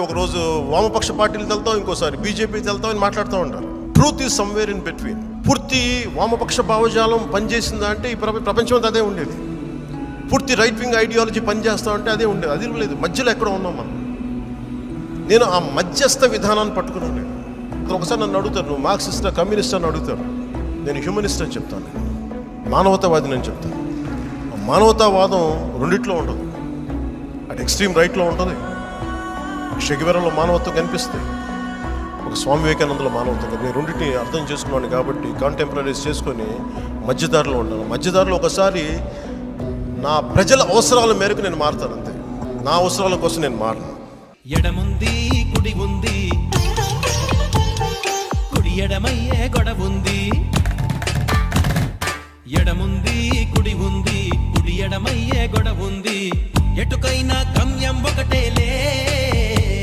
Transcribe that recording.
ఒకరోజు వామపక్ష పార్టీలు వెళ్తాం, ఇంకోసారి బీజేపీకి వెళ్తాం అని మాట్లాడుతూ ఉంటారు. Truth is somewhere in between. పూర్తి వామపక్ష భావజాలం పనిచేసిందా అంటే ఈ ప్రపంచం అంతా అదే ఉండేది. పూర్తి రైట్ వింగ్ ఐడియాలజీ పనిచేస్తా అంటే అదే ఉండేది. అది లేదు, మధ్యలో ఎక్కడ ఉన్నాం మనం. నేను ఆ మధ్యస్థ విధానాన్ని పట్టుకున్నాను. ఒకసారి నన్ను అడుగుతారు, నువ్వు మార్క్సిస్టా కమ్యూనిస్ట్ అని అడుగుతారు. నేను హ్యూమనిస్ట్ అని చెప్తాను, మానవతావాదిని అని చెప్తాను. మానవతావాదం రెండిట్లో ఉండదు. అటు ఎక్స్ట్రీమ్ రైట్లో ఉంటుంది, షెగివెరాలో మానవత్వం కనిపిస్తుంది, ఒక స్వామి వివేకానందలో మానవత్వం. నేను రెండింటిని అర్థం చేసుకున్నాను కాబట్టి కాంటెంపరీస్ చేసుకొని మధ్యదారిలో ఉన్నాను. మధ్యదారిలో ఒకసారి నా ప్రజల అవసరాల మేరకు నేను మారుతాను, అంతే. నా అవసరాల కోసం నేను మారను. ఎడముంది కుడి ఉంది, కుడి ఎడమయ్యే గొడవుంది. ఎడముంది కుడి ఉంది, కుడి ఎడమయ్యే గొడవుంది. ఎటుకైనా గమ్యం ఒకటేలే.